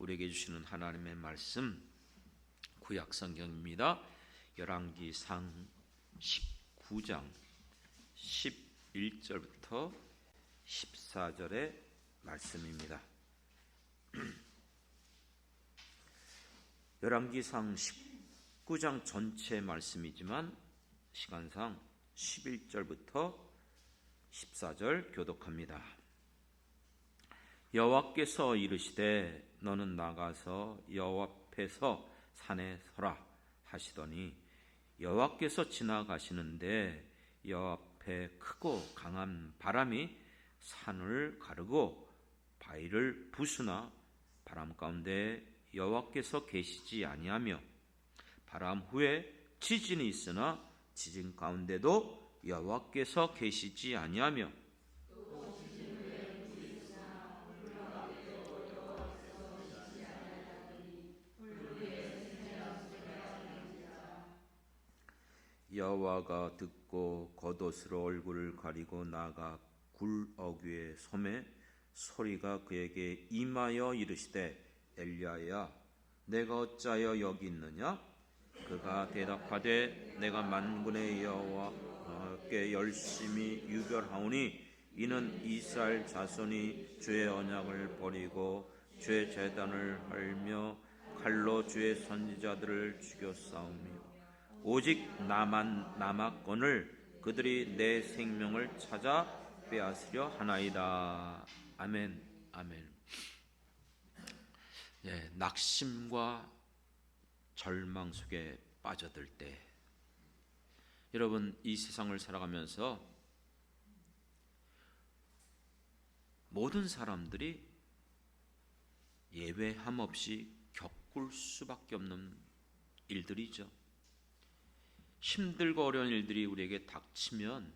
우리에게 주시는 하나님의 말씀 구약 성경입니다. 열왕기상 19장 11절부터 14절의 말씀입니다. 열왕기상 19장 전체 말씀이지만 시간상 11절부터 14절 교독합니다. 여호와께서 이르시되 너는 나가서 여호와 앞에서 산에 서라 하시더니 여호와께서 지나가시는데 여호와 앞에 크고 강한 바람이 산을 가르고 바위를 부수나 바람 가운데 여호와께서 계시지 아니하며 바람 후에 지진이 있으나 지진 가운데도 여호와께서 계시지 아니하며 여호와가 듣고 겉옷으로 얼굴을 가리고 나가 굴 어귀에 서매 소리가 그에게 임하여 이르시되 엘리야야 내가 어찌하여 여기 있느냐? 그가 대답하되 내가 만군의 여호와께 열심히 유별하오니 이는 이스라엘 자손이 주의 언약을 버리고 주의 제단을 헐며 칼로 주의 선지자들을 죽였사오며 오직 나만 남았건을 그들이 내 생명을 찾아 빼앗으려 하나이다. 아멘. 아멘. 낙심과 절망 속에 빠져들 때 여러분 이 세상을 살아가면서 모든 사람들이 예외함 없이 겪을 수밖에 없는 일들이죠. 힘들고 어려운 일들이 우리에게 닥치면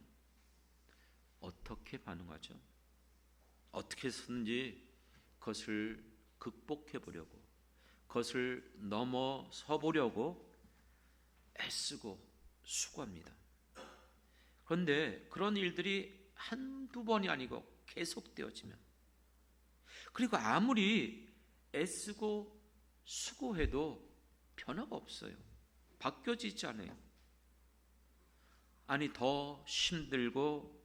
어떻게 반응하죠? 어떻게 해서든지 그것을 극복해 보려고, 그것을 넘어서 보려고 애쓰고 수고합니다. 그런데 그런 일들이 한두 번이 아니고 계속되어지면, 그리고 아무리 애쓰고 수고해도 변화가 없어요. 바뀌어지지 않아요. 아니 더 힘들고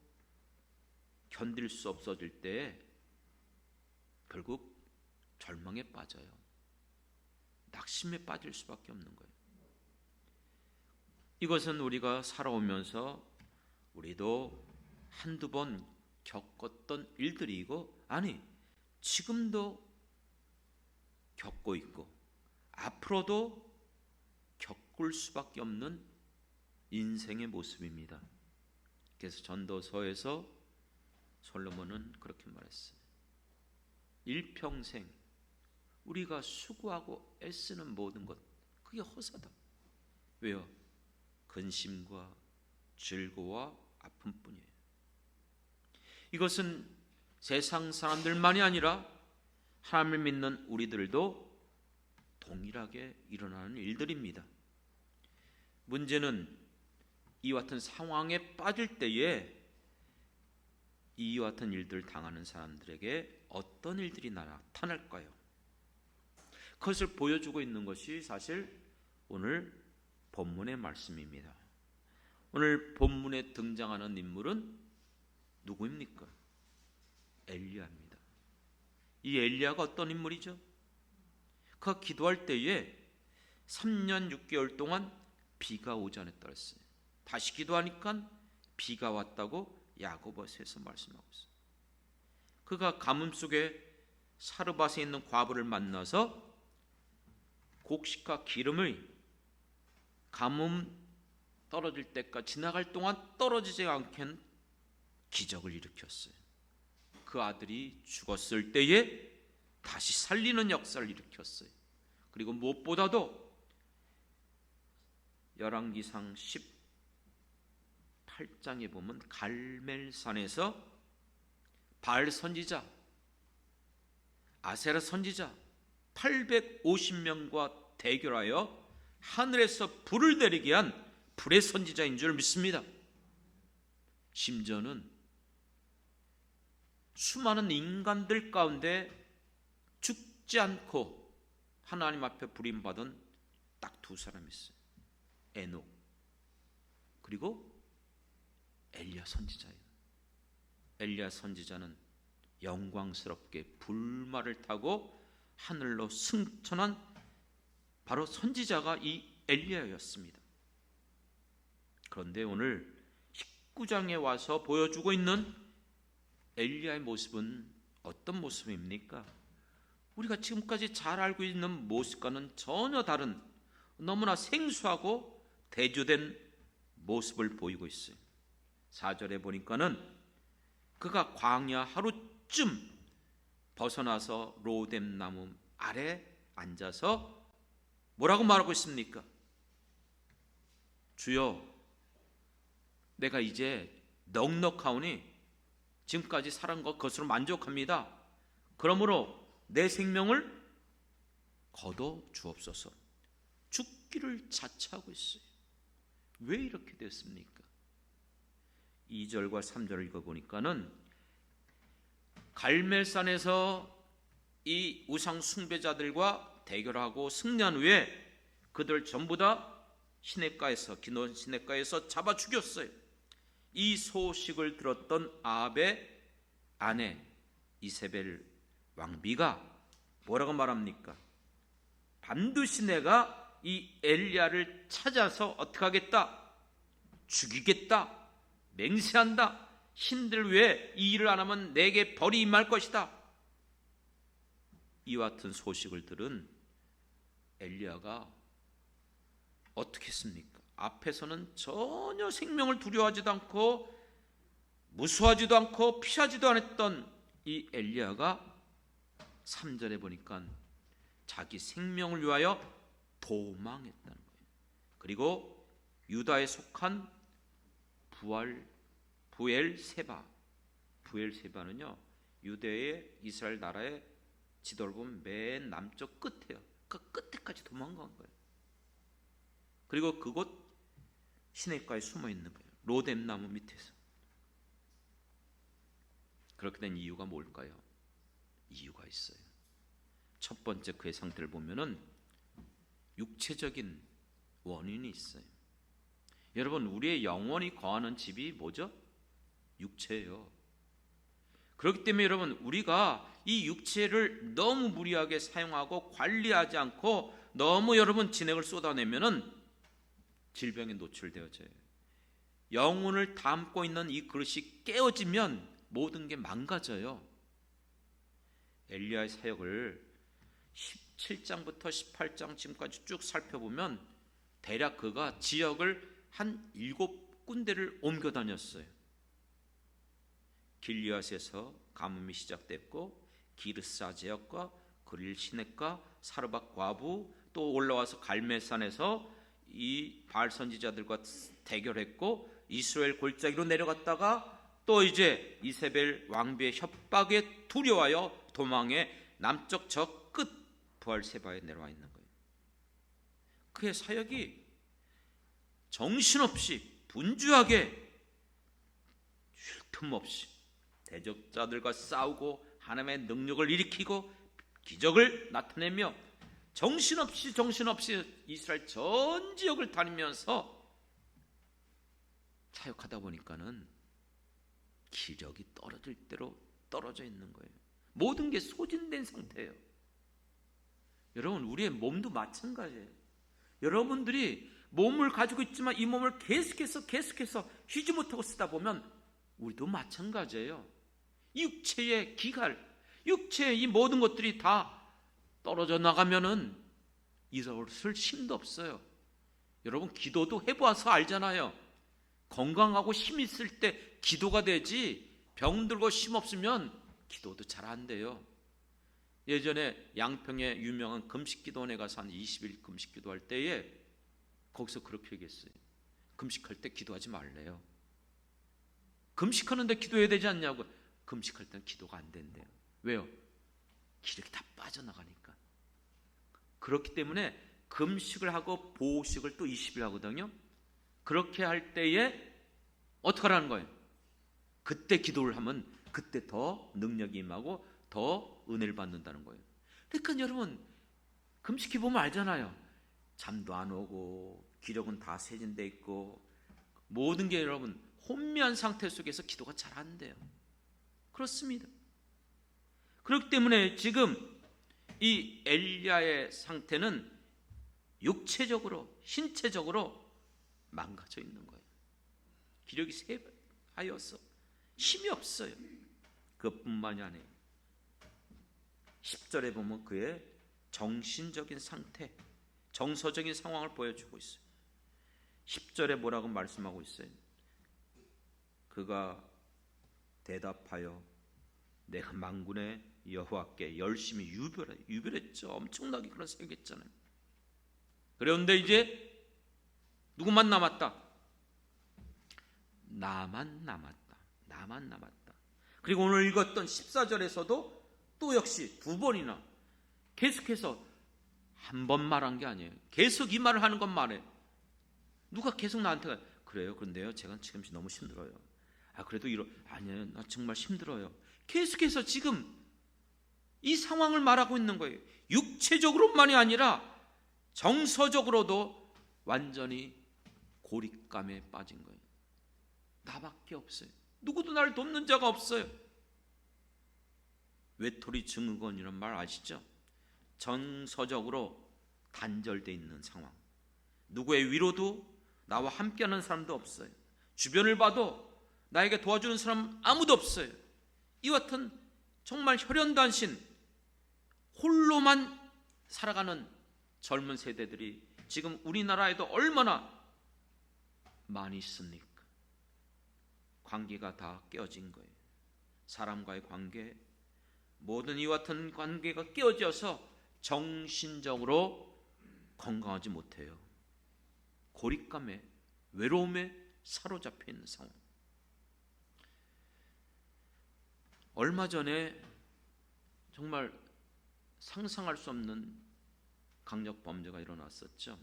견딜 수 없어질 때 결국 절망에 빠져요. 낙심에 빠질 수밖에 없는 거예요. 이것은 우리가 살아오면서 우리도 한두 번 겪었던 일들이고, 아니 지금도 겪고 있고 앞으로도 겪을 수밖에 없는 인생의 모습입니다. 그래서 전도서에서 솔로몬은 그렇게 말했어요. 일평생 우리가 수고하고 애쓰는 모든 것 그게 허사다. 왜요? 근심과 즐거와 아픔뿐이에요. 이것은 세상 사람들만이 아니라 하나님을 믿는 우리들도 동일하게 일어나는 일들입니다. 문제는 이와 같은 상황에 빠질 때에 이와 같은 일들을 당하는 사람들에게 어떤 일들이 나타날까요? 그것을 보여주고 있는 것이 사실 오늘 본문의 말씀입니다. 오늘 본문에 등장하는 인물은 누구입니까? 엘리야입니다. 이 엘리야가 어떤 인물이죠? 그가 기도할 때에 3년 6개월 동안 비가 오지 않았다 했어요. 다시 기도하니까 비가 왔다고 야고보서에서 말씀하고 있어요. 그가 가뭄 속에 사르밧에 있는 과부를 만나서 곡식과 기름을 가뭄 떨어질 때까지 지나갈 동안 떨어지지 않게 기적을 일으켰어요. 그 아들이 죽었을 때에 다시 살리는 역사를 일으켰어요. 그리고 무엇보다도 열왕기상 18장에 보면 갈멜산에서 바알 선지자, 아세라 선지자 850명과 대결하여 하늘에서 불을 내리게 한 불의 선지자인 줄 믿습니다. 심지어는 수많은 인간들 가운데 죽지 않고 하나님 앞에 부림받은 딱 두 사람이 있어요. 에녹 그리고 엘리야 선지자예요. 엘리야 선지자는 영광스럽게 불말을 타고 하늘로 승천한 바로 선지자가 이 엘리야였습니다. 그런데 오늘 19장에 와서 보여주고 있는 엘리야의 모습은 어떤 모습입니까? 우리가 지금까지 잘 알고 있는 모습과는 전혀 다른 너무나 생소하고 대조된 모습을 보이고 있어요. 4절에 보니까는 그가 광야 하루쯤 벗어나서 로뎀 나무 아래 앉아서 뭐라고 말하고 있습니까? 주여, 내가 이제 넉넉하오니 지금까지 살은 것으로 만족합니다. 그러므로 내 생명을 거둬 주옵소서. 죽기를 자처하고 있어요. 왜 이렇게 됐습니까? 2절과 3절을 읽어보니까는 갈멜산에서 이 우상 숭배자들과 대결하고 승리한 후에 그들 전부 다 시냇가에서 기논 시냇가에서 잡아 죽였어요. 이 소식을 들었던 아합의 아내 이세벨 왕비가 뭐라고 말합니까? 반드시 내가 이 엘리야를 찾아서 어떻게 하겠다? 죽이겠다. 맹세한다. 신들 외에 이 일을 안 하면 내게 벌이 임할 것이다. 이와 같은 소식을 들은 엘리야가 어떻게 했습니까? 앞에서는 전혀 생명을 두려워하지도 않고 무수하지도 않고 피하지도 않았던 이 엘리야가 3절에 보니까 자기 생명을 위하여 도망했다는 거예요. 그리고 유다에 속한 부엘세바는요 유대의 이스라엘 나라의 지도를 보면 맨 남쪽 끝에요. 그 끝에까지 도망간 거예요. 그리고 그곳 시냇가에 숨어 있는 거예요. 로뎀 나무 밑에서. 그렇게 된 이유가 뭘까요? 이유가 있어요. 첫 번째 그의 상태를 보면은 육체적인 원인이 있어요. 여러분, 우리의 영혼이 거하는 집이 뭐죠? 육체예요. 그렇기 때문에 여러분, 우리가 이 육체를 너무 무리하게 사용하고 관리하지 않고 너무 여러분 진액을 쏟아내면은 질병에 노출되어져요. 영혼을 담고 있는 이 그릇이 깨어지면 모든 게 망가져요. 엘리야의 사역을 17장부터 18장 지금까지 쭉 살펴보면 대략 그가 지역을 한 7군데를 옮겨 다녔어요. 길리앗에서 가뭄이 시작됐고 기르사 지역과 그릴 시냇가 사르밧 과부 또 올라와서 갈멜산에서 이 바알 선지자들과 대결했고 이스라엘 골짜기로 내려갔다가 또 이제 이세벨 왕비의 협박에 두려워하여 도망해 남쪽 저 끝 부엘세바에 내려와 있는 거예요. 그의 사역이 정신없이 분주하게 쉴 틈 없이 대적자들과 싸우고 하나님의 능력을 일으키고 기적을 나타내며 정신없이 이스라엘 전 지역을 다니면서 사역하다 보니까는 기력이 떨어질 대로 떨어져 있는 거예요. 모든 게 소진된 상태예요. 여러분, 우리의 몸도 마찬가지예요. 여러분들이 몸을 가지고 있지만 이 몸을 계속해서 쉬지 못하고 쓰다 보면 우리도 마찬가지예요. 육체의 기갈, 육체의 이 모든 것들이 다 떨어져 나가면은 일어설 힘도 없어요. 여러분, 기도도 해봐서 알잖아요. 건강하고 힘 있을 때 기도가 되지 병들고 힘 없으면 기도도 잘 안 돼요. 예전에 양평에 유명한 금식기도원에 가서 한 20일 금식기도할 때에 거기서 그렇게 얘기했어요. 금식할 때 기도하지 말래요. 금식하는데 기도해야 되지 않냐고. 금식할 때는 기도가 안 된대요. 왜요? 기력이 다 빠져나가니까. 그렇기 때문에 금식을 하고 보식을 또 20일 하거든요. 그렇게 할 때에 어떻게 하라는 거예요? 그때 기도를 하면 그때 더 능력이 임하고 더 은혜를 받는다는 거예요. 그러니까 여러분, 금식해 보면 알잖아요. 잠도 안 오고 기력은 다 세진돼 있고 모든 게 여러분 혼미한 상태 속에서 기도가 잘 안 돼요. 그렇습니다. 그렇기 때문에 지금 이 엘리야의 상태는 육체적으로 신체적으로 망가져 있는 거예요. 기력이 쇠하여서 힘이 없어요. 그것뿐만이 아니에요. 10절에 보면 그의 정신적인 상태, 정서적인 상황을 보여주고 있어요. 10절에 뭐라고 말씀하고 있어요? 그가 대답하여 내가 만군의 여호와께 열심히 유별했죠. 엄청나게 그런 생각했잖아요. 그런데 이제 누구만 남았다? 나만 남았다. 그리고 오늘 읽었던 14절에서도 또 역시 두 번이나 계속해서 한 번 말한 게 아니에요. 계속 이 말을 하는 건 말해. 누가 계속 나한테 그래요? 그런데요 제가 지금 너무 힘들어요. 그래도 아니에요, 나 정말 힘들어요. 계속해서 지금 이 상황을 말하고 있는 거예요. 육체적으로만이 아니라 정서적으로도 완전히 고립감에 빠진 거예요. 나밖에 없어요. 누구도 나를 돕는 자가 없어요. 외톨이 증후군 이런 말 아시죠? 정서적으로 단절되어 있는 상황. 누구의 위로도 나와 함께하는 사람도 없어요. 주변을 봐도 나에게 도와주는 사람 아무도 없어요. 이와 같은 정말 혈연단신 홀로만 살아가는 젊은 세대들이 지금 우리나라에도 얼마나 많이 있습니까? 관계가 다 깨어진 거예요. 사람과의 관계, 모든 이와 같은 관계가 깨어져서 정신적으로 건강하지 못해요. 고립감에, 외로움에 사로잡혀 있는 상황. 얼마 전에 정말 상상할 수 없는 강력 범죄가 일어났었죠.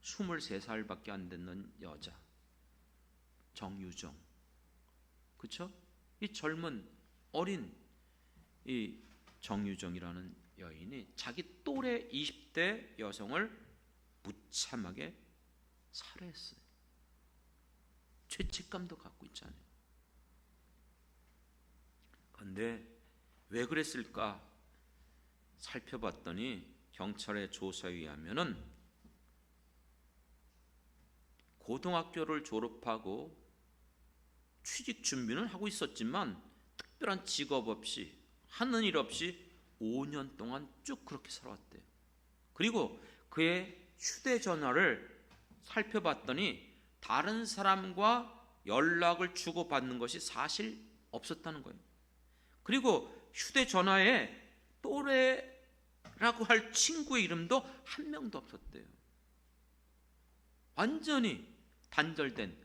23살밖에 안 되는 여자 정유정, 그렇죠? 이 젊은 어린 이 정유정이라는 여인이 자기 또래 20대 여성을 무참하게 살해했어요. 죄책감도 갖고 있잖아요. 그런데 왜 그랬을까 살펴봤더니 경찰의 조사에 의하면은 고등학교를 졸업하고 취직 준비는 하고 있었지만 특별한 직업 없이 하는 일 없이 5년 동안 쭉 그렇게 살아왔대요. 그리고 그의 휴대전화를 살펴봤더니 다른 사람과 연락을 주고받는 것이 사실 없었다는 거예요. 그리고 휴대전화에 또래라고 할 친구의 이름도 한 명도 없었대요. 완전히 단절된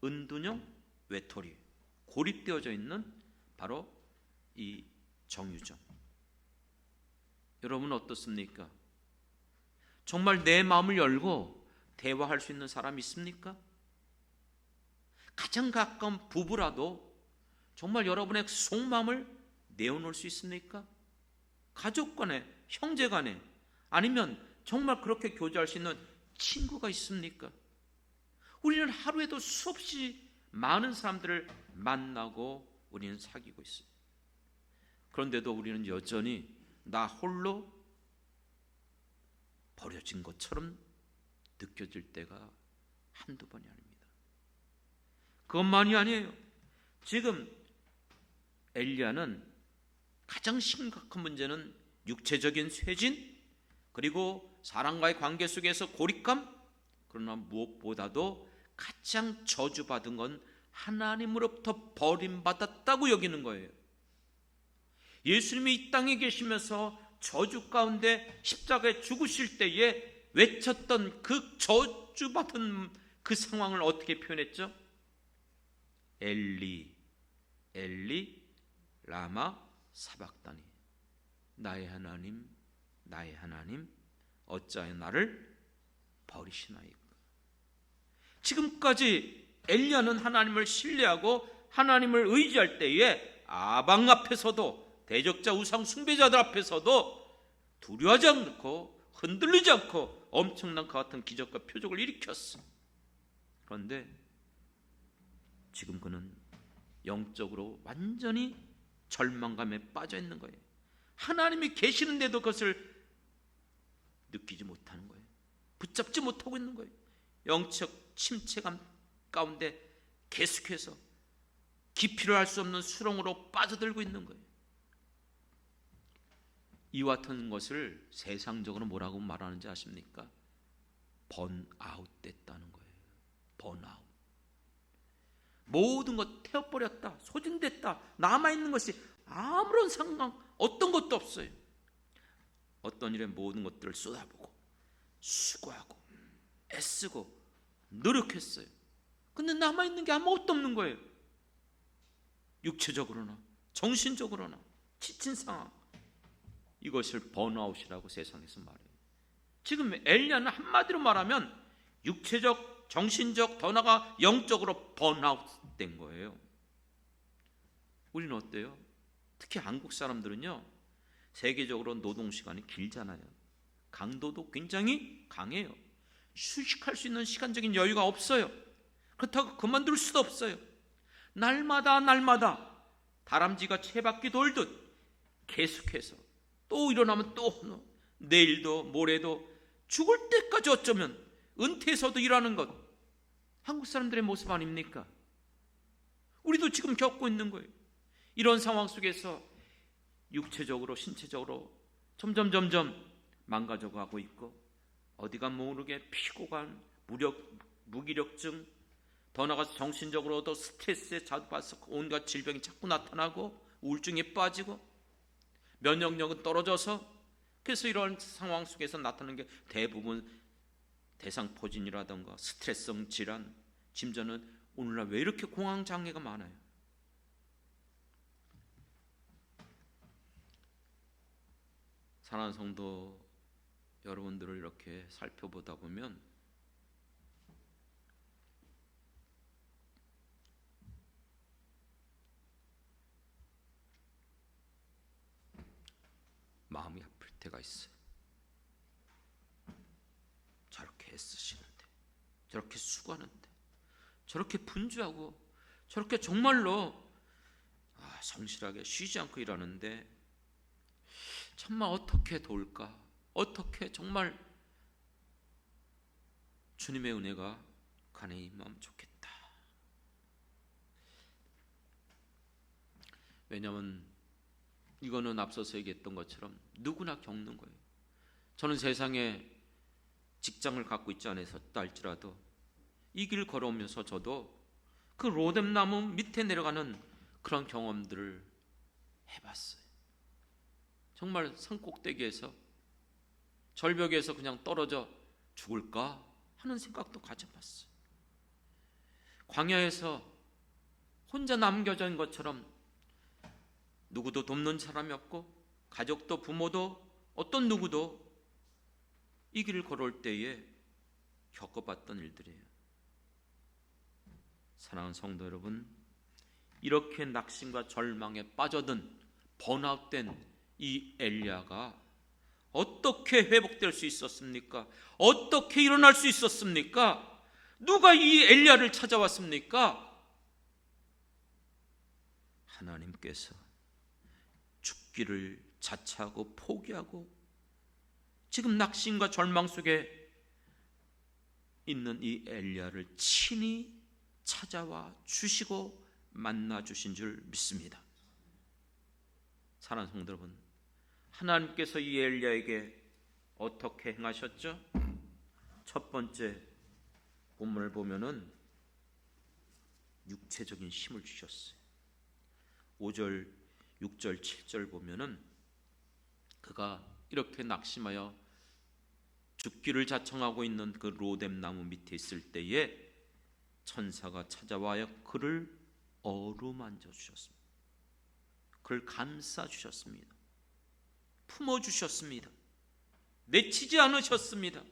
은둔형 외톨이, 고립되어져 있는 바로 이 정유정. 여러분 어떻습니까? 정말 내 마음을 열고 대화할 수 있는 사람이 있습니까? 가장 가까운 부부라도 정말 여러분의 속마음을 내어놓을 수 있습니까? 가족 간에, 형제 간에, 아니면 정말 그렇게 교제할 수 있는 친구가 있습니까? 우리는 하루에도 수없이 많은 사람들을 만나고 우리는 사귀고 있어요. 그런데도 우리는 여전히 나 홀로 버려진 것처럼 느껴질 때가 한두 번이 아닙니다. 그것만이 아니에요. 지금 엘리야는 가장 심각한 문제는 육체적인 쇠진, 그리고 사람과의 관계 속에서 고립감, 그러나 무엇보다도 가장 저주받은 건 하나님으로부터 버림받았다고 여기는 거예요. 예수님이 이 땅에 계시면서 저주 가운데 십자가에 죽으실 때에 외쳤던 그 저주받은 그 상황을 어떻게 표현했죠? 엘리 엘리 라마 사박다니, 나의 하나님 나의 하나님 어찌하여 나를 버리시나이까. 지금까지 엘리야는 하나님을 신뢰하고 하나님을 의지할 때에 아방 앞에서도 대적자 우상 숭배자들 앞에서도 두려워하지 않고 흔들리지 않고 엄청난 그 같은 기적과 표적을 일으켰어. 그런데 지금 그는 영적으로 완전히 절망감에 빠져 있는 거예요. 하나님이 계시는데도 그것을 느끼지 못하는 거예요. 붙잡지 못하고 있는 거예요. 영적 침체감 가운데 계속해서 깊이를 알 수 없는 수렁으로 빠져들고 있는 거예요. 이와 같은 것을 세상적으로 뭐라고 말하는지 아십니까? 번아웃 됐다는 거예요. 번아웃. 모든 것 태워버렸다, 소진됐다, 남아있는 것이 아무런 상관, 어떤 것도 없어요. 어떤 일에 모든 것들을 쏟아보고 수고하고 애쓰고 노력했어요. 근데 남아있는 게 아무것도 없는 거예요. 육체적으로나 정신적으로나 지친 상황. 이것을 번아웃이라고 세상에서 말해요. 지금 엘리야는 한마디로 말하면 육체적, 정신적, 더 나아가 영적으로 번아웃된 거예요. 우리는 어때요? 특히 한국 사람들은요, 세계적으로 노동시간이 길잖아요. 강도도 굉장히 강해요. 휴식할 수 있는 시간적인 여유가 없어요. 그렇다고 그만둘 수도 없어요. 날마다 다람쥐가 채바퀴 돌듯 계속해서 또 일어나면 또 내일도 모레도 죽을 때까지 어쩌면 은퇴해서도 일하는 것, 한국 사람들의 모습 아닙니까? 우리도 지금 겪고 있는 거예요. 이런 상황 속에서 육체적으로 신체적으로 점점 망가져가고 있고, 어디가 모르게 피고간 무기력증, 더 나아가서 정신적으로도 스트레스에 자빠서 온갖 질병이 자꾸 나타나고 우울증에 빠지고 면역력은 떨어져서, 그래서 이런 상황 속에서 나타나는 게 대부분 대상포진이라든가 스트레스성 질환, 심지어는 오늘날 왜 이렇게 공황장애가 많아요? 사랑하는 성도 여러분들을 이렇게 살펴보다 보면 마음이 아플 때가 있어요. 저렇게 애쓰시는데, 저렇게 수고하는데, 저렇게 분주하고, 저렇게 정말로 성실하게 쉬지 않고 일하는데 정말 어떻게 도울까? 어떻게 정말 주님의 은혜가 간에 임하면 좋겠다. 왜냐하면 이거는 앞서서 얘기했던 것처럼 누구나 겪는 거예요. 저는 세상에 직장을 갖고 있지 않았다 할지라도 이 길 걸어오면서 저도 그 로뎀나무 밑에 내려가는 그런 경험들을 해봤어요. 정말 산꼭대기에서 절벽에서 그냥 떨어져 죽을까 하는 생각도 가져봤어요. 광야에서 혼자 남겨져 있는 것처럼 누구도 돕는 사람이 없고 가족도 부모도 어떤 누구도 이 길을 걸어올 때에 겪어봤던 일들이에요. 사랑하는 성도 여러분, 이렇게 낙심과 절망에 빠져든 번아웃된 이 엘리야가 어떻게 회복될 수 있었습니까? 어떻게 일어날 수 있었습니까? 누가 이 엘리야를 찾아왔습니까? 하나님께서 죽기를 자처하고 포기하고 지금 낙심과 절망 속에 있는 이 엘리야를 친히 찾아와 주시고 만나 주신 줄 믿습니다. 사랑하는 성도 여러분, 하나님께서 이 엘리야에게 어떻게 행하셨죠? 첫 번째 본문을 보면은 육체적인 힘을 주셨어요. 5절, 6절, 7절 보면은 그가 이렇게 낙심하여 죽기를 자청하고 있는 그 로뎀나무 밑에 있을 때에 천사가 찾아와서 그를 어루만져 주셨습니다. 그를 감싸 주셨습니다. 품어 주셨습니다. 내치지 않으셨습니다.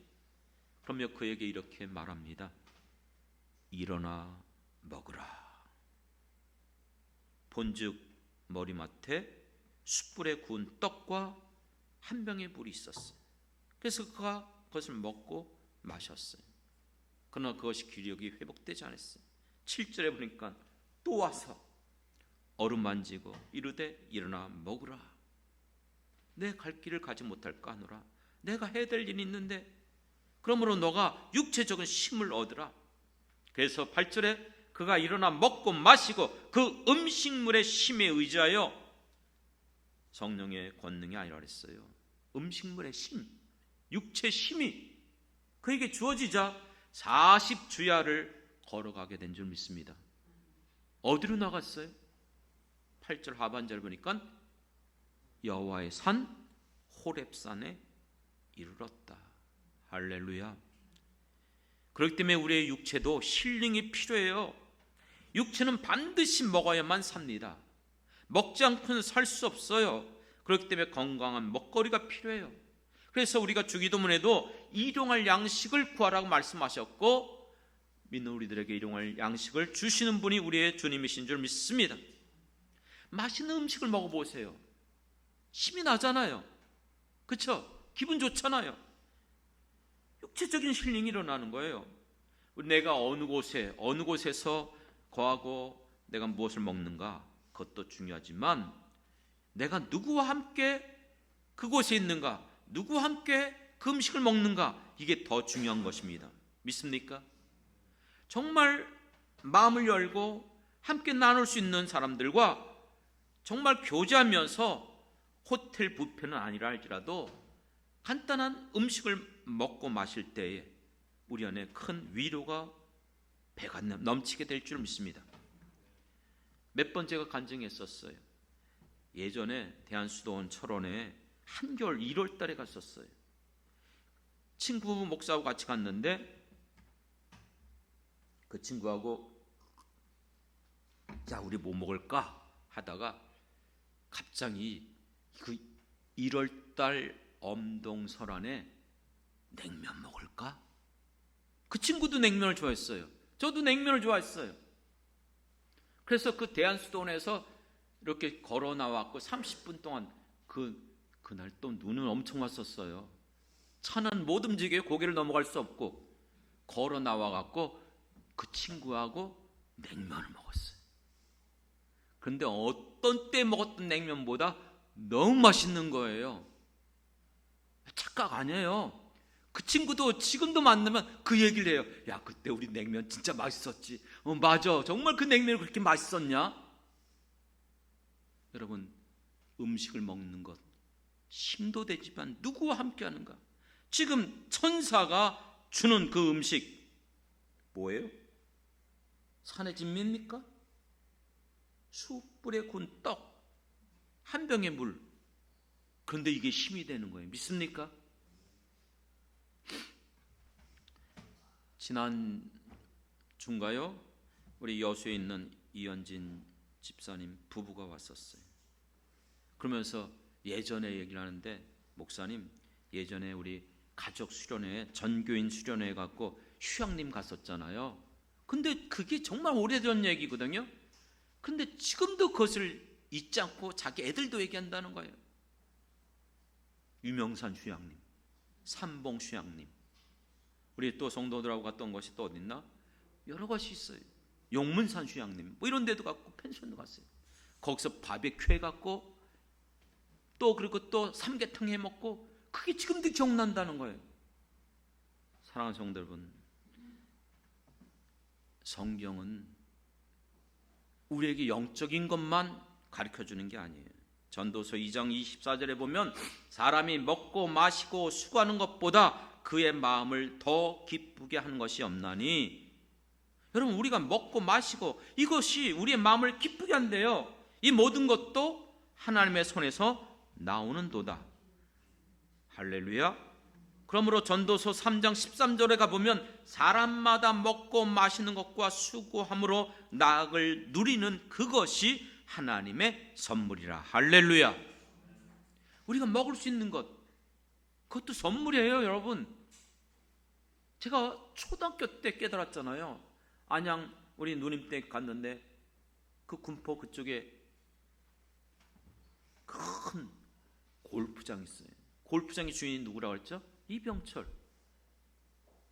그러며 그에게 이렇게 말합니다. 일어나 먹으라. 본즉 머리맡에 숯불에 구운 떡과 한 병의 물이 있었어요. 그래서 그가 그것을 먹고 마셨어요. 그러나 그것이 기력이 회복되지 않았어요. 7절에 보니까 또 와서 어루만지고 이르되 일어나 먹으라. 내 갈 길을 가지 못할까 하노라. 내가 해야 될 일이 있는데 그러므로 너가 육체적인 힘을 얻으라. 그래서 8절에 그가 일어나 먹고 마시고 그 음식물의 힘에 의지하여 성령의 권능이 아니라 그랬어요. 음식물의 힘, 육체의 힘이 그에게 주어지자 40주야를 걸어가게 된 줄 믿습니다. 어디로 나갔어요? 8절 하반절 보니까 여호와의 산 호렙산에 이르렀다. 할렐루야. 그렇기 때문에 우리의 육체도 힐링이 필요해요. 육체는 반드시 먹어야만 삽니다. 먹지 않고는 살 수 없어요. 그렇기 때문에 건강한 먹거리가 필요해요. 그래서 우리가 주기도문에도 일용할 양식을 구하라고 말씀하셨고, 믿는 우리들에게 일용할 양식을 주시는 분이 우리의 주님이신 줄 믿습니다. 맛있는 음식을 먹어보세요. 힘이 나잖아요. 그렇죠? 기분 좋잖아요. 육체적인 힐링이 일어나는 거예요. 내가 어느 곳에서 거하고 내가 무엇을 먹는가, 그것도 중요하지만 내가 누구와 함께 그곳에 있는가, 누구와 함께 그 음식을 먹는가, 이게 더 중요한 것입니다. 믿습니까? 정말 마음을 열고 함께 나눌 수 있는 사람들과 정말 교제하면서 호텔 뷔페는 아니라 할지라도 간단한 음식을 먹고 마실 때에 우리 안에 큰 위로가 배가 넘치게 될 줄 믿습니다. 몇 번 제가 간증했었어요. 예전에 대한수도원 철원에 한겨울 1월 달에 갔었어요. 친구 목사하고 같이 갔는데 그 친구하고 자 우리 뭐 먹을까 하다가 갑자기 그 1월 달 엄동설안에 냉면 먹을까? 그 친구도 냉면을 좋아했어요. 저도 냉면을 좋아했어요. 그래서 그 대한수도원에서 이렇게 걸어 나왔고 30분 동안 그날 또 눈은 엄청 왔었어요. 차는 못 움직여요. 고개를 넘어갈 수 없고 걸어 나와갖고 그 친구하고 냉면을 먹었어요. 그런데 어떤 때 먹었던 냉면보다 너무 맛있는 거예요. 착각 아니에요. 그 친구도 지금도 만나면 그 얘기를 해요. 야, 그때 우리 냉면 진짜 맛있었지. 맞아. 정말 그 냉면이 그렇게 맛있었냐? 여러분, 음식을 먹는 것 힘도 되지만 누구와 함께 하는가? 지금 천사가 주는 그 음식 뭐예요? 산의 진미입니까? 숯불에 구운 떡, 한 병의 물. 그런데 이게 힘이 되는 거예요. 믿습니까? 지난 주인가요? 우리 여수에 있는 이현진 집사님 부부가 왔었어요. 그러면서 예전에 얘기를 하는데, 목사님 예전에 우리 가족 수련회, 전교인 수련회 갖고 휴양림 갔었잖아요. 근데 그게 정말 오래전 얘기거든요. 근데 지금도 그것을 잊지 않고 자기 애들도 얘기한다는 거예요. 유명산 휴양림, 삼봉 휴양림. 우리 또 성도들하고 갔던 것이 또 어디 있나? 여러 곳이 있어요. 용문산 휴양림 뭐 이런 데도 갔고 펜션도 갔어요. 거기서 바베큐 해갖고 또 그리고 또 삼계탕 해먹고, 그게 지금도 기억난다는 거예요. 사랑하는 성도 여러분, 성경은 우리에게 영적인 것만 가르쳐주는 게 아니에요. 전도서 2장 24절에 보면 사람이 먹고 마시고 수고하는 것보다 그의 마음을 더 기쁘게 하는 것이 없나니. 여러분, 우리가 먹고 마시고 이것이 우리의 마음을 기쁘게 한대요. 이 모든 것도 하나님의 손에서 나오는 도다. 할렐루야. 그러므로 전도서 3장 13절에 가보면 사람마다 먹고 마시는 것과 수고함으로 낙을 누리는 그것이 하나님의 선물이라. 할렐루야. 우리가 먹을 수 있는 것, 그것도 선물이에요. 여러분, 제가 초등학교 때 깨달았잖아요. 안양 우리 누님 댁 갔는데 그 군포 그쪽에 큰 골프장이 있어요. 골프장의 주인이 누구라고 했죠? 이병철,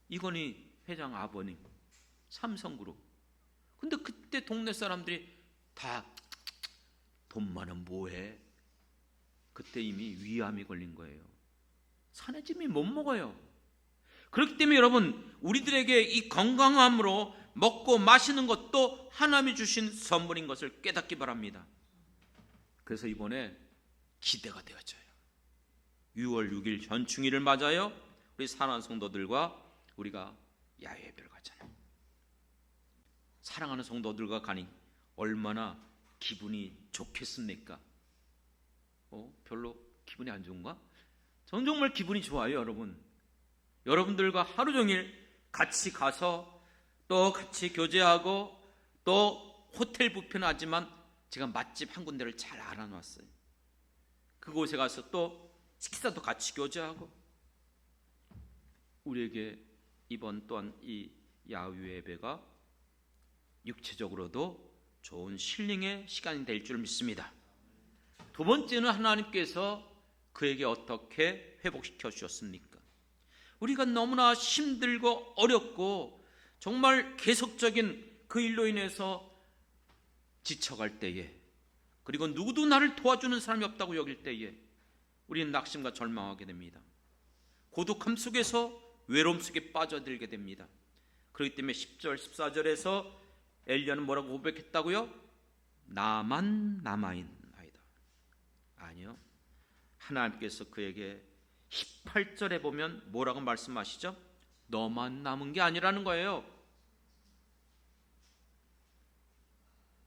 이건희 회장 아버님, 삼성그룹. 근데 그때 동네 사람들이 다 돈 많으면 뭐해? 그때 이미 위암이 걸린 거예요. 산해짐이 못 먹어요. 그렇기 때문에 여러분, 우리들에게 이 건강함으로 먹고 마시는 것도 하나님이 주신 선물인 것을 깨닫기 바랍니다. 그래서 이번에 기대가 되어져요. 6월 6일 현충일을 맞아요. 우리 사랑하는 성도들과 우리가 야외 예배를 가잖아요. 사랑하는 성도들과 가니 얼마나 기분이 좋겠습니까? 별로 기분이 안 좋은가? 저는 정말 기분이 좋아요, 여러분. 여러분들과 하루 종일 같이 가서 또 같이 교제하고 또 호텔 뷔페는 하지만 제가 맛집 한 군데를 잘 알아놨어요. 그곳에 가서 또 식사도 같이 교제하고, 우리에게 이번 또한 이 야외 예배가 육체적으로도 좋은 힐링의 시간이 될 줄 믿습니다. 두 번째는 하나님께서 그에게 어떻게 회복시켜 주셨습니까? 우리가 너무나 힘들고 어렵고 정말 계속적인 그 일로 인해서 지쳐갈 때에, 그리고 누구도 나를 도와주는 사람이 없다고 여길 때에 우리는 낙심과 절망하게 됩니다. 고독함 속에서 외로움 속에 빠져들게 됩니다. 그렇기 때문에 10절 14절에서 엘리야는 뭐라고 고백했다고요? 나만 남아있나이다. 아니요, 하나님께서 그에게 18절에 보면 뭐라고 말씀하시죠? 너만 남은 게 아니라는 거예요.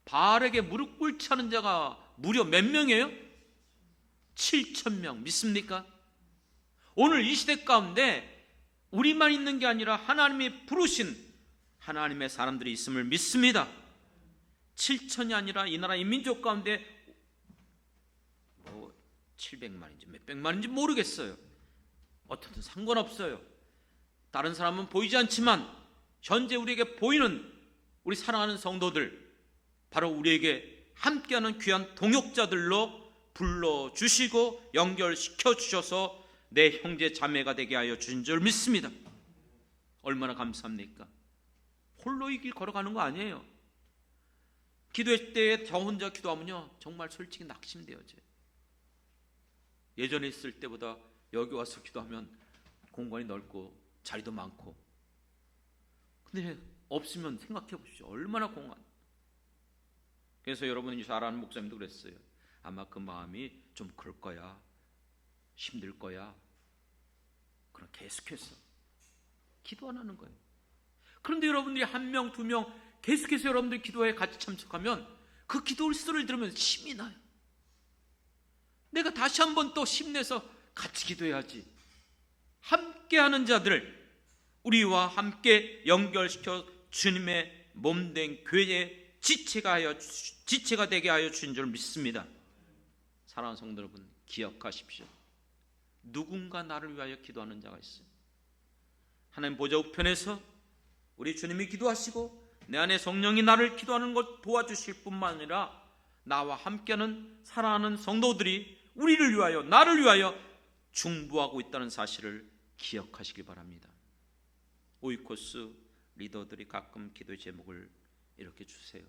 바알에게 무릎 꿇지 않은 자가 무려 몇 명이에요? 7,000명. 믿습니까? 오늘 이 시대 가운데 우리만 있는 게 아니라 하나님이 부르신 하나님의 사람들이 있음을 믿습니다. 7천이 아니라 이 나라 인민족 가운데 700만인지 몇백만인지 모르겠어요. 어떻든 상관없어요. 다른 사람은 보이지 않지만 현재 우리에게 보이는 우리 사랑하는 성도들, 바로 우리에게 함께하는 귀한 동역자들로 불러주시고 연결시켜 주셔서 내 형제 자매가 되게 하여 주신 줄 믿습니다. 얼마나 감사합니까? 홀로 이 길 걸어가는 거 아니에요. 기도할 때에 저 혼자 기도하면요, 정말 솔직히 낙심되어져요. 예전에 있을 때보다 여기 와서 기도하면 공간이 넓고 자리도 많고, 근데 없으면 생각해 보십시오. 얼마나 공간. 그래서 여러분이 잘 아는 목사님도 그랬어요. 아마 그 마음이 좀 그럴 거야, 힘들 거야. 그럼 계속해서 기도 안 하는 거예요. 그런데 여러분들이 한 명, 두 명 계속해서 여러분들 기도에 같이 참석하면 그 기도 소리를 들으면 힘이 나요. 내가 다시 한번 또 힘내서 같이 기도해야지. 함께하는 자들을 우리와 함께 연결시켜 주님의 몸된 교회의 지체가 되게 하여 주신 줄 믿습니다. 사랑하는 성도 여러분, 기억하십시오. 누군가 나를 위하여 기도하는 자가 있어요. 하나님 보좌 우편에서 우리 주님이 기도하시고 내 안에 성령이 나를 기도하는 것 도와주실 뿐만 아니라 나와 함께하는 사랑하는 성도들이 우리를 위하여, 나를 위하여 중보하고 있다는 사실을 기억하시기 바랍니다. 오이코스 리더들이 가끔 기도의 제목을 이렇게 주세요.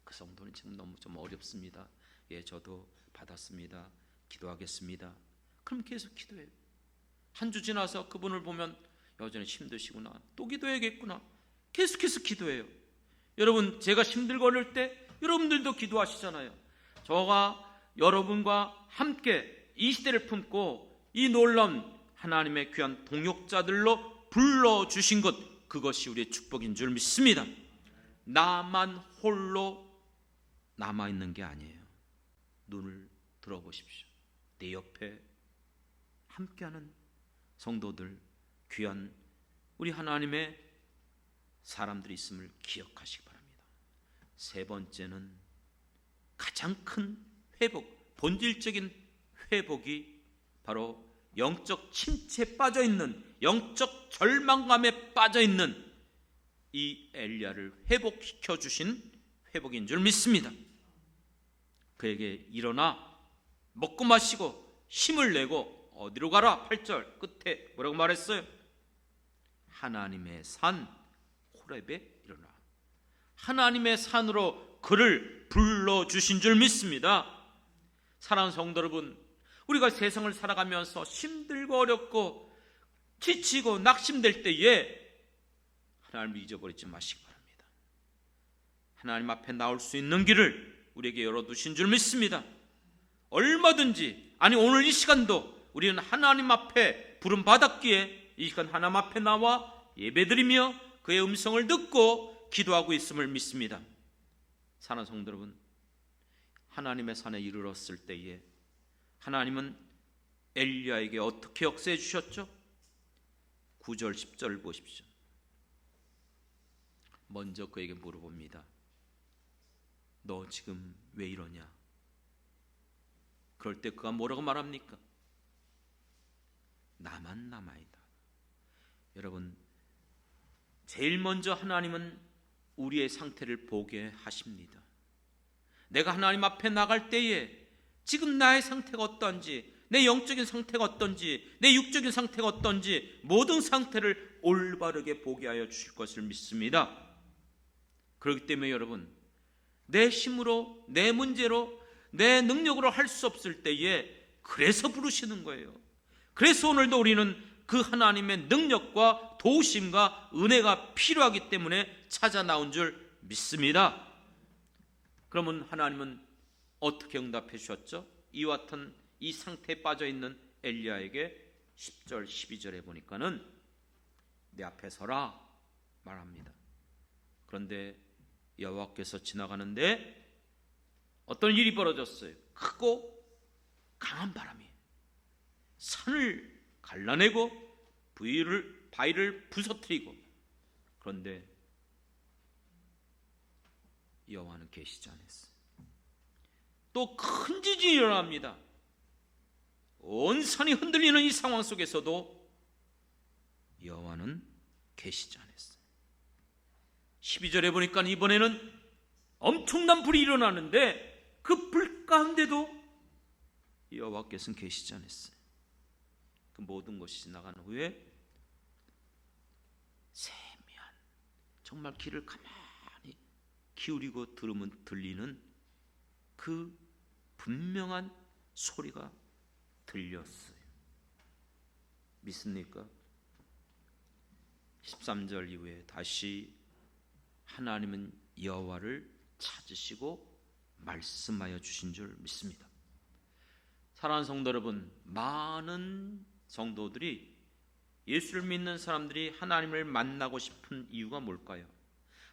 그 성도는 지금 너무 좀 어렵습니다. 예, 저도 받았습니다. 기도하겠습니다. 그럼 계속 기도해요. 한 주 지나서 그분을 보면 여전히 힘드시구나, 또 기도해야겠구나, 계속해서 기도해요. 여러분, 제가 힘들고 어려울 때 여러분들도 기도하시잖아요. 저가 여러분과 함께 이 시대를 품고 이 놀라운 하나님의 귀한 동역자들로 불러주신 것, 그것이 우리의 축복인 줄 믿습니다. 나만 홀로 남아있는 게 아니에요. 눈을 들어보십시오. 내 옆에 함께하는 성도들, 귀한 우리 하나님의 사람들이 있음을 기억하시기 바랍니다. 세 번째는 가장 큰 회복, 본질적인 회복이 바로 영적 침체에 빠져있는, 영적 절망감에 빠져있는 이 엘리야를 회복시켜 주신 회복인 줄 믿습니다. 그에게 일어나 먹고 마시고 힘을 내고 어디로 가라? 8절 끝에 뭐라고 말했어요? 하나님의 산 호렙에 일어나. 하나님의 산으로 그를 불러주신 줄 믿습니다. 사랑하는 성도 여러분, 우리가 세상을 살아가면서 힘들고 어렵고 지치고 낙심될 때에 하나님을 잊어버리지 마시기 바랍니다. 하나님 앞에 나올 수 있는 길을 우리에게 열어두신 줄 믿습니다. 얼마든지, 아니 오늘 이 시간도 우리는 하나님 앞에 부름받았기에 이 시간 하나님 앞에 나와 예배드리며 그의 음성을 듣고 기도하고 있음을 믿습니다. 사랑하는 성도 여러분, 하나님의 산에 이르렀을 때에 하나님은 엘리야에게 어떻게 역사해 주셨죠? 9절 10절 보십시오. 먼저 그에게 물어봅니다. 너 지금 왜 이러냐? 그럴 때 그가 뭐라고 말합니까? 나만 남아있다. 여러분, 제일 먼저 하나님은 우리의 상태를 보게 하십니다. 내가 하나님 앞에 나갈 때에 지금 나의 상태가 어떤지, 내 영적인 상태가 어떤지, 내 육적인 상태가 어떤지 모든 상태를 올바르게 보게 하여 주실 것을 믿습니다. 그렇기 때문에 여러분, 내 힘으로, 내 문제로, 내 능력으로 할 수 없을 때에 그래서 부르시는 거예요. 그래서 오늘도 우리는 그 하나님의 능력과 도우심과 은혜가 필요하기 때문에 찾아 나온 줄 믿습니다. 그러면 하나님은 어떻게 응답해 주셨죠? 이와 같은 이 상태에 빠져있는 엘리야에게 10절 12절에 보니까는 내 앞에 서라 말합니다. 그런데 여호와께서 지나가는데 어떤 일이 벌어졌어요. 크고 강한 바람이 산을 갈라내고 바위를 부서뜨리고, 그런데 여호와는 계시지 않았어요. 또 큰 지진이 일어납니다. 온 산이 흔들리는 이 상황 속에서도 여호와는 계시지 않았어요. 12절에 보니까 이번에는 엄청난 불이 일어나는데 그 불 가운데도 여호와께서는 계시지 않았어요. 그 모든 것이 지나간 후에 세미한, 정말 귀를 가만히 기울이고 들으면 들리는 그 분명한 소리가 들렸어요. 믿습니까? 13절 이후에 다시 하나님은 여호와를 찾으시고 말씀하여 주신 줄 믿습니다. 사랑하는 성도 여러분, 많은 성도들이, 예수를 믿는 사람들이 하나님을 만나고 싶은 이유가 뭘까요?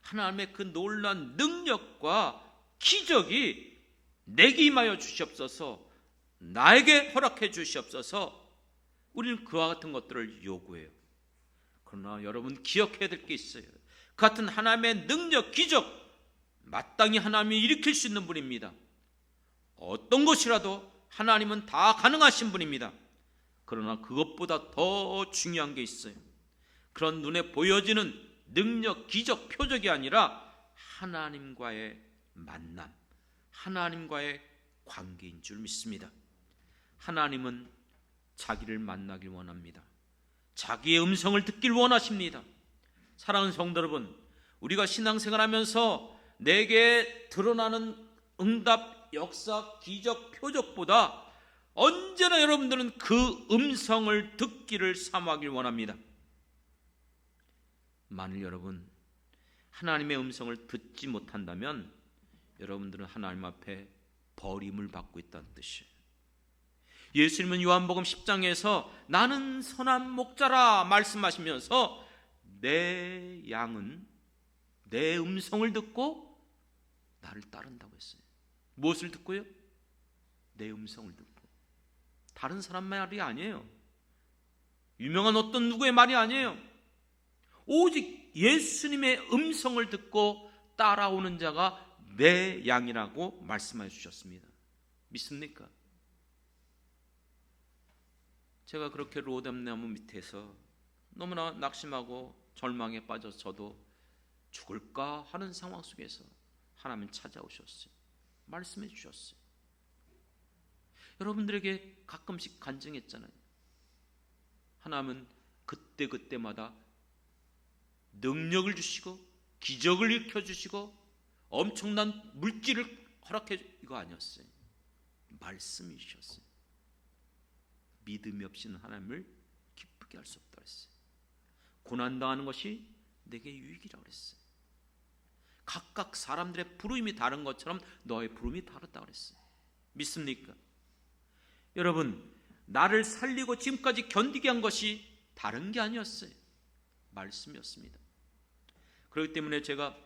하나님의 그 놀라운 능력과 기적이 내게 임하여 주시옵소서, 나에게 허락해 주시옵소서. 우리는 그와 같은 것들을 요구해요. 그러나 여러분 기억해야 될 게 있어요. 그 같은 하나님의 능력, 기적, 마땅히 하나님이 일으킬 수 있는 분입니다. 어떤 것이라도 하나님은 다 가능하신 분입니다. 그러나 그것보다 더 중요한 게 있어요. 그런 눈에 보여지는 능력, 기적, 표적이 아니라 하나님과의 만남, 하나님과의 관계인 줄 믿습니다. 하나님은 자기를 만나길 원합니다. 자기의 음성을 듣길 원하십니다. 사랑하는 성도 여러분, 우리가 신앙생활하면서 내게 드러나는 응답, 역사, 기적, 표적보다 언제나 여러분들은 그 음성을 듣기를 사모하길 원합니다. 만일 여러분 하나님의 음성을 듣지 못한다면 여러분들은 하나님 앞에 버림을 받고 있다는 뜻이에요. 예수님은 요한복음 10장에서 나는 선한 목자라 말씀하시면서 내 양은 내 음성을 듣고 나를 따른다고 했어요. 무엇을 듣고요? 내 음성을 듣고. 다른 사람 말이 아니에요. 유명한 어떤 누구의 말이 아니에요. 오직 예수님의 음성을 듣고 따라오는 자가 내 양이라고 말씀해 주셨습니다. 믿습니까? 제가 그렇게 로뎀나무 밑에서 너무나 낙심하고 절망에 빠져서 저도 죽을까 하는 상황 속에서 하나님 찾아오셨어요. 말씀해 주셨어요. 여러분들에게 가끔씩 간증했잖아요. 하나님은 그때그때마다 능력을 주시고 기적을 일으켜주시고 엄청난 물질을 허락해, 이거 아니었어요. 말씀이셨어요. 믿음이 없이는 하나님을 기쁘게 할 수 없다고 했어요. 고난당하는 것이 내게 유익이라고 그랬어요. 각각 사람들의 부름이 다른 것처럼 너의 부름이 다르다고 그랬어요. 믿습니까? 여러분, 나를 살리고 지금까지 견디게 한 것이 다른 게 아니었어요. 말씀이었습니다. 그렇기 때문에 제가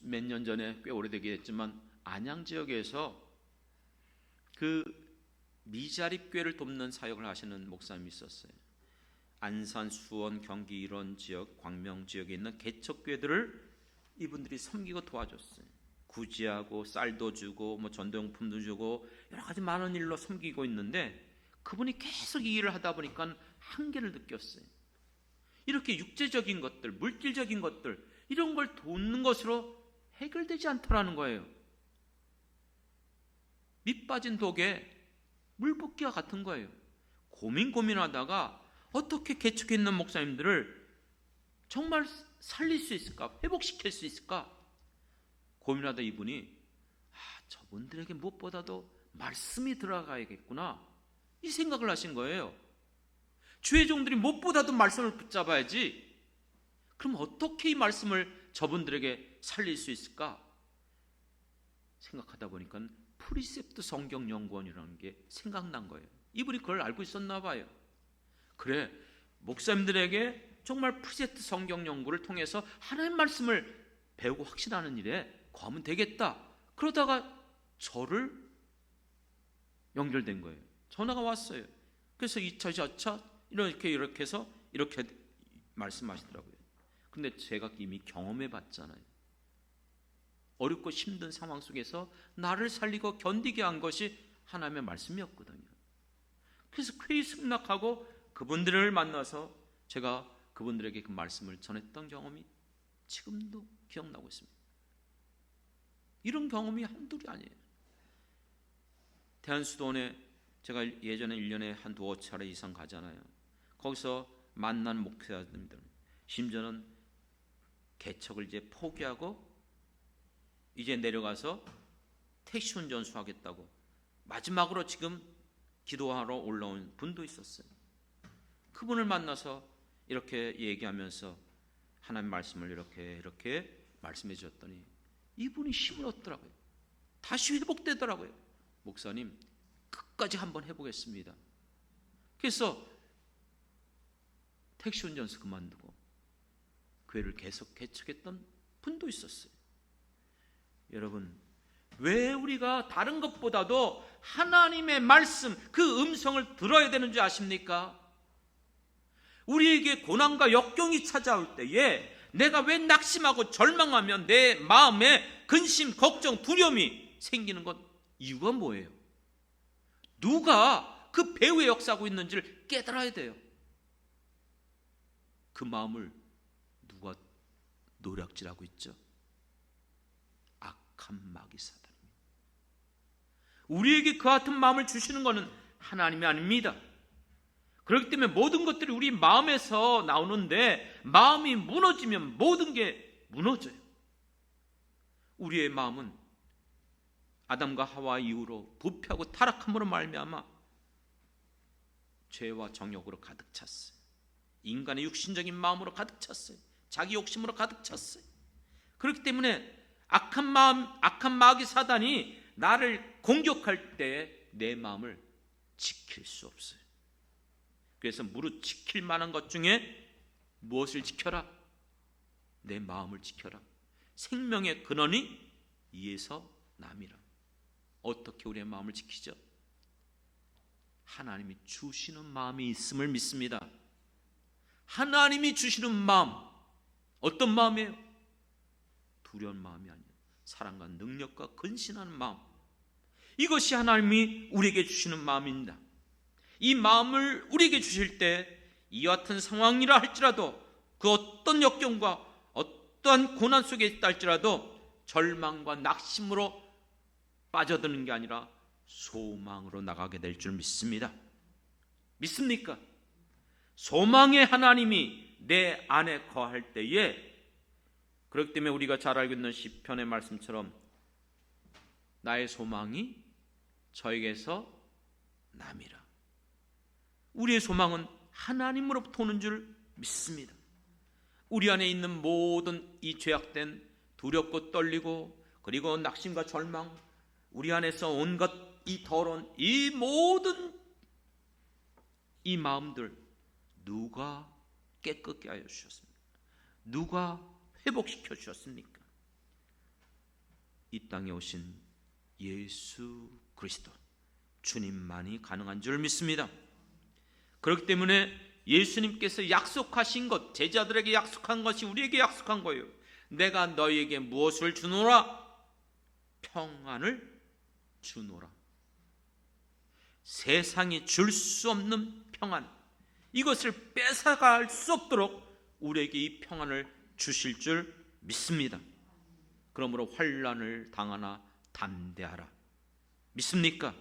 몇 년 전에, 꽤 오래되긴 했지만, 안양 지역에서 그 미자립교회를 돕는 사역을 하시는 목사님이 있었어요. 안산, 수원, 경기 이런 지역, 광명 지역에 있는 개척교회들을 이분들이 섬기고 도와줬어요. 구제하고 쌀도 주고 뭐 전도용품도 주고 여러 가지 많은 일로 섬기고 있는데, 그분이 계속 이 일을 하다 보니까 한계를 느꼈어요. 이렇게 육체적인 것들, 물질적인 것들, 이런 걸 돕는 것으로 해결되지 않더라는 거예요. 밑 빠진 독에 물 붓기와 같은 거예요. 고민하다가 어떻게 개척해 있는 목사님들을 정말 살릴 수 있을까? 회복시킬 수 있을까? 고민하다 이분이 저분들에게 무엇보다도 말씀이 들어가야겠구나, 이 생각을 하신 거예요. 주의 종들이 무엇보다도 말씀을 붙잡아야지. 그럼 어떻게 이 말씀을 저분들에게 살릴 수 있을까? 생각하다 보니까 프리셉트 성경연구원이라는 게 생각난 거예요. 이분이 그걸 알고 있었나 봐요. 그래, 목사님들에게 정말 프리셉트 성경연구를 통해서 하나님 말씀을 배우고 확신하는 일에 거하면 되겠다. 그러다가 저를 연결된 거예요. 전화가 왔어요. 그래서 2차, 4차 이렇게 해서 이렇게 말씀하시더라고요. 근데 제가 이미 경험해 봤잖아요. 어렵고 힘든 상황 속에서 나를 살리고 견디게 한 것이 하나님의 말씀이었거든요. 그래서 쾌히 승낙하고 그분들을 만나서 제가 그분들에게 그 말씀을 전했던 경험이 지금도 기억나고 있습니다. 이런 경험이 한둘이 아니에요. 대한수도원에 제가 예전에 1년에 한 두어 차례 이상 가잖아요. 거기서 만난 목사님들, 심지어는 개척을 이제 포기하고 이제 내려가서 택시 운전수 하겠다고 마지막으로 지금 기도하러 올라온 분도 있었어요. 그분을 만나서 이렇게 얘기하면서 하나님 말씀을 이렇게 말씀해 주셨더니 이분이 힘을 얻더라고요. 다시 회복되더라고요. 목사님, 끝까지 한번 해보겠습니다. 그래서 택시 운전수 그만두고 교회를 계속 개척했던 분도 있었어요. 여러분, 왜 우리가 다른 것보다도 하나님의 말씀, 그 음성을 들어야 되는 줄 아십니까? 우리에게 고난과 역경이 찾아올 때에 내가 왜 낙심하고 절망하면 내 마음에 근심, 걱정, 두려움이 생기는 것, 이유가 뭐예요? 누가 그 배후에 역사하고 있는지를 깨달아야 돼요. 그 마음을 누가 노략질하고 있죠? 악한 마귀 사단입니다. 우리에게 그 같은 마음을 주시는 것은 하나님이 아닙니다. 그렇기 때문에 모든 것들이 우리 마음에서 나오는데, 마음이 무너지면 모든 게 무너져요. 우리의 마음은 아담과 하와 이후로 부패하고 타락함으로 말미암아 죄와 정욕으로 가득 찼어요. 인간의 육신적인 마음으로 가득 찼어요. 자기 욕심으로 가득 찼어요. 그렇기 때문에 악한 마귀 사단이 나를 공격할 때 내 마음을 지킬 수 없어요. 그래서 무릇 지킬 만한 것 중에 무엇을 지켜라? 내 마음을 지켜라. 생명의 근원이 이에서 남이라. 어떻게 우리의 마음을 지키죠? 하나님이 주시는 마음이 있음을 믿습니다. 하나님이 주시는 마음, 어떤 마음이에요? 두려운 마음이 아니에요. 사랑과 능력과 근신하는 마음, 이것이 하나님이 우리에게 주시는 마음입니다. 이 마음을 우리에게 주실 때 이와 같은 상황이라 할지라도, 그 어떤 역경과 어떠한 고난 속에 있다 할지라도 절망과 낙심으로 빠져드는 게 아니라 소망으로 나가게 될 줄 믿습니다. 믿습니까? 소망의 하나님이 내 안에 거할 때에, 그렇기 때문에 우리가 잘 알고 있는 시편의 말씀처럼 나의 소망이 저에게서 남이라. 우리의 소망은 하나님으로부터 오는 줄 믿습니다. 우리 안에 있는 모든 이 죄악된 두렵고 떨리고 그리고 낙심과 절망, 우리 안에서 온갖 이 더러운 이 모든 이 마음들 누가 깨끗게 하여 주셨습니까? 누가 회복시켜 주셨습니까? 이 땅에 오신 예수 그리스도 주님만이 가능한 줄 믿습니다. 그렇기 때문에 예수님께서 약속하신 것, 제자들에게 약속한 것이 우리에게 약속한 거예요. 내가 너희에게 무엇을 주노라? 평안을 주노라. 세상이 줄 수 없는 평안, 이것을 뺏어갈 수 없도록 우리에게 이 평안을 주실 줄 믿습니다. 그러므로 환난을 당하나 담대하라. 믿습니까?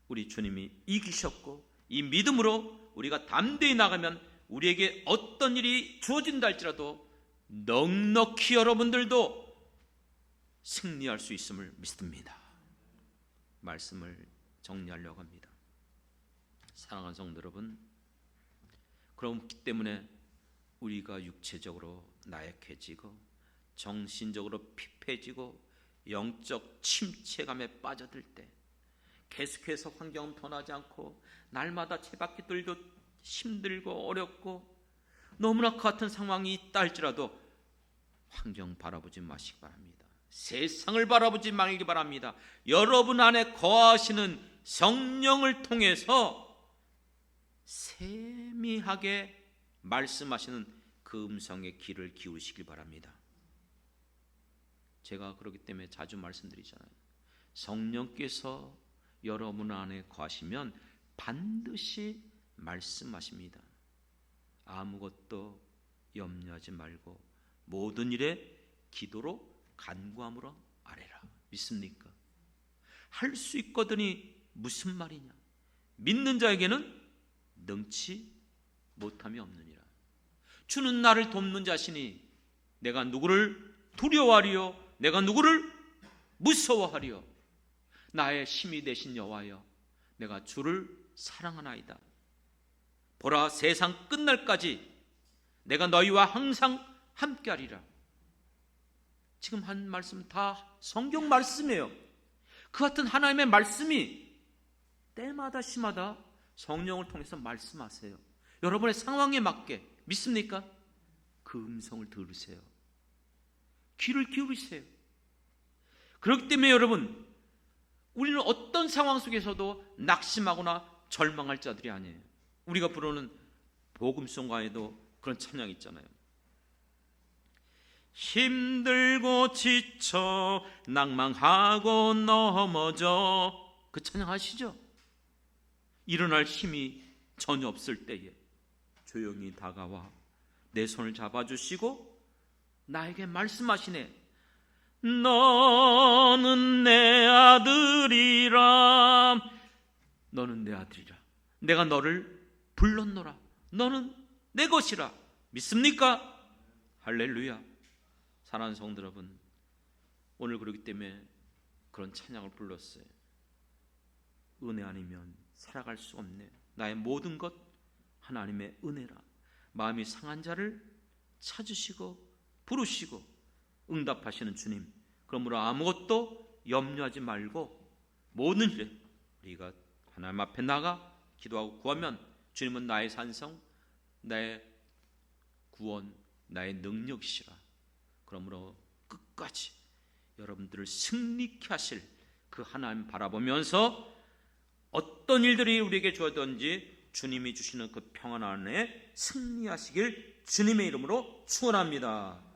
우리 주님이 이기셨고 이 믿음으로 우리가 담대히 나가면 우리에게 어떤 일이 주어진다 할지라도 넉넉히 여러분들도 승리할 수 있음을 믿습니다. 말씀을 정리하려고 합니다. 사랑하는 성도 여러분, 그렇기 때문에 우리가 육체적으로 나약해지고 정신적으로 피폐해지고 영적 침체감에 빠져들 때, 계속해서 환경은 변하지 않고 날마다 채바퀴 들고 힘들고 어렵고 너무나 같은 상황이 있다 할지라도 환경 바라보지 마시기 바랍니다. 세상을 바라보지 말기 바랍니다. 여러분 안에 거하시는 성령을 통해서 세미하게 말씀하시는 그 음성의 귀를 기울이시길 바랍니다. 제가 그렇기 때문에 자주 말씀드리잖아요. 성령께서 여러분 안에 거하시면 반드시 말씀하십니다. 아무것도 염려하지 말고 모든 일에 기도로 간구함으로 아뢰라. 믿습니까? 할 수 있거든이 무슨 말이냐? 믿는 자에게는 능치 못함이 없느니라. 주는 나를 돕는 자시니 내가 누구를 두려워하리요? 내가 누구를 무서워하리요? 나의 힘이 되신 여호와여, 내가 주를 사랑하나이다. 보라, 세상 끝날까지 내가 너희와 항상 함께하리라. 지금 한 말씀 다 성경 말씀이에요. 그 같은 하나님의 말씀이 때마다 시마다 성령을 통해서 말씀하세요. 여러분의 상황에 맞게. 믿습니까? 그 음성을 들으세요. 귀를 기울이세요. 그렇기 때문에 여러분, 우리는 어떤 상황 속에서도 낙심하거나 절망할 자들이 아니에요. 우리가 부르는 복음송가에도 그런 찬양이 있잖아요. 힘들고 지쳐 낭망하고 넘어져. 그 찬양 아시죠? 일어날 힘이 전혀 없을 때에 조용히 다가와 내 손을 잡아주시고 나에게 말씀하시네. 너는 내 아들이라. 너는 내 아들이라. 내가 너를 불렀노라. 너는 내 것이라. 믿습니까? 할렐루야. 사랑하는 성도 여러분, 오늘 그렇기 때문에 그런 찬양을 불렀어요. 은혜 아니면 살아갈 수 없네. 나의 모든 것 하나님의 은혜라. 마음이 상한 자를 찾으시고 부르시고 응답하시는 주님. 그러므로 아무것도 염려하지 말고 모든 일에 우리가 하나님 앞에 나가 기도하고 구하면 주님은 나의 산성, 나의 구원, 나의 능력이시라. 그러므로 끝까지 여러분들을 승리케 하실 그 하나님 바라보면서 어떤 일들이 우리에게 주어졌든지 주님이 주시는 그 평안 안에 승리하시길 주님의 이름으로 축원합니다.